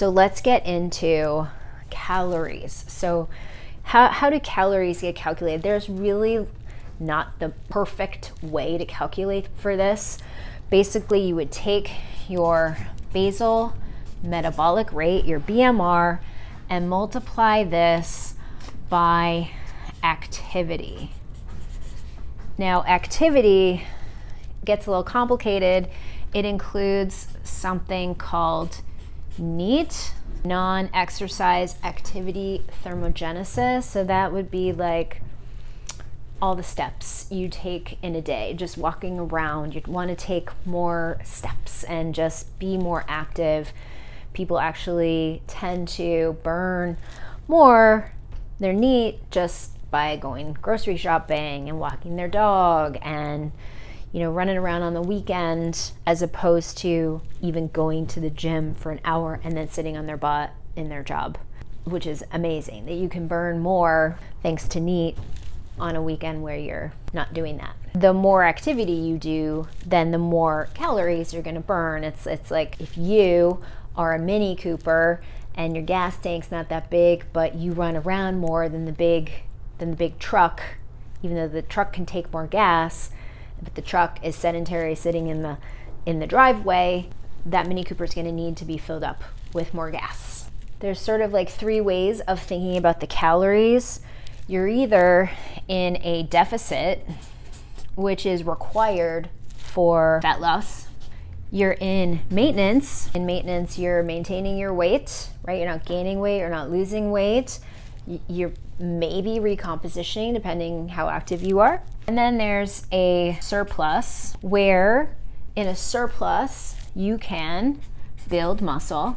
So let's get into calories. So how do calories get calculated? There's really not the perfect way to calculate for this. Basically, you would take your basal metabolic rate, your BMR, and multiply this by activity. Now, activity gets a little complicated. It includes something called NEAT, non-exercise activity thermogenesis. So that would be like all the steps you take in a day, just walking around. You'd want to take more steps and just be more active. People actually tend to burn more their NEAT just by going grocery shopping and walking their dog and, you know, running around on the weekend, as opposed to even going to the gym for an hour and then sitting on their butt in their job, which is amazing that you can burn more thanks to NEAT on a weekend where you're not doing that. The more activity you do, then the more calories you're going to burn. It's like if you are a Mini Cooper and your gas tank's not that big, but you run around more than the big truck, even though the truck can take more gas, but the truck is sedentary sitting in the driveway, that Mini Cooper is going to need to be filled up with more gas. There's sort of like three ways of thinking about the calories. You're either in a deficit, which is required for fat loss. You're in maintenance. In maintenance, you're maintaining your weight, right? You're not gaining weight or not losing weight. You're maybe recompositioning, depending how active you are. And then there's a surplus, where in a surplus, you can build muscle,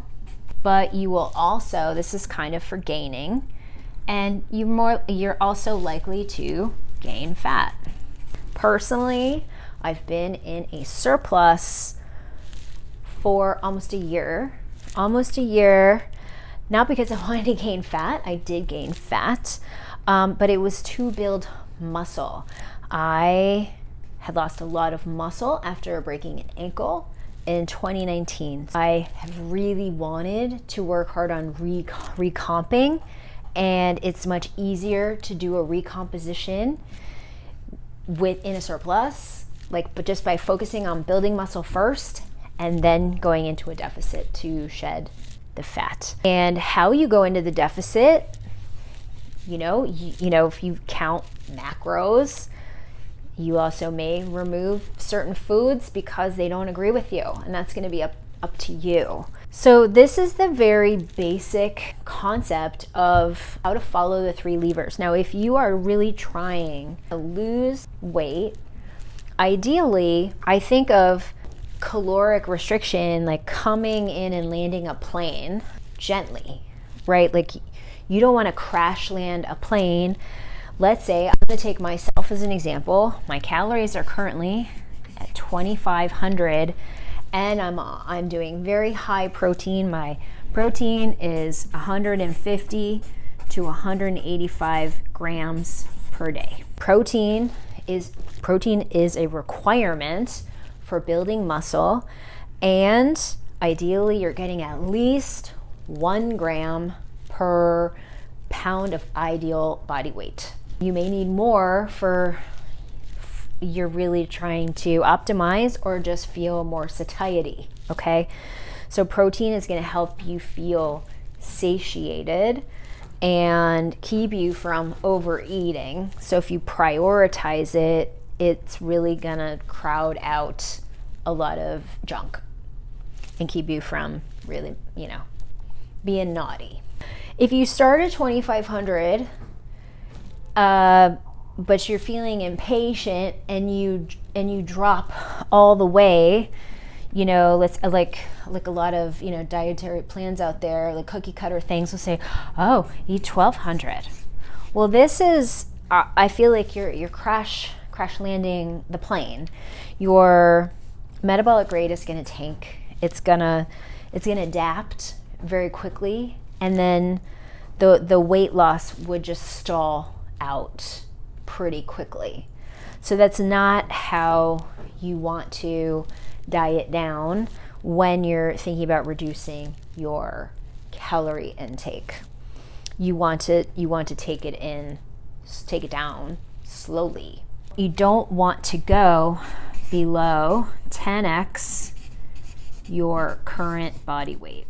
but you will also, this is kind of for gaining, and you're also likely to gain fat. Personally, I've been in a surplus for almost a year, not because I wanted to gain fat. I did gain fat, but it was to build muscle. I had lost a lot of muscle after breaking an ankle in 2019. I have really wanted to work hard on recomping, and it's much easier to do a recomposition within a surplus, but just by focusing on building muscle first and then going into a deficit to shed the fat. And how you go into the deficit, if you count macros, you also may remove certain foods because they don't agree with you, and that's going to be up to you. So this is the very basic concept of how to follow the three levers. Now, if you are really trying to lose weight, ideally, I think of caloric restriction like coming in and landing a plane gently, right? Like you don't want to crash land a plane. Let's say, I'm going to take myself as an example. My calories are currently at 2,500, and I'm doing very high protein. My protein is 150 to 185 grams per day. Protein is a requirement for building muscle, and ideally you're getting at least 1 gram per pound of ideal body weight. You may need more for you're really trying to optimize or just feel more satiety, okay? So protein is going to help you feel satiated and keep you from overeating. So if you prioritize it, it's really going to crowd out a lot of junk and keep you from really, being naughty. If you start at 2,500, but you're feeling impatient and you drop all the way, let's like a lot of dietary plans out there, like cookie cutter things will say, oh, eat 1,200. Well, this is I feel like you're crash landing the plane. Your metabolic rate is going to tank. It's gonna adapt very quickly, and then the weight loss would just stall out pretty quickly. So that's not how you want to diet down when you're thinking about reducing your calorie intake. You want to take it down slowly. You don't want to go below 10x your current body weight.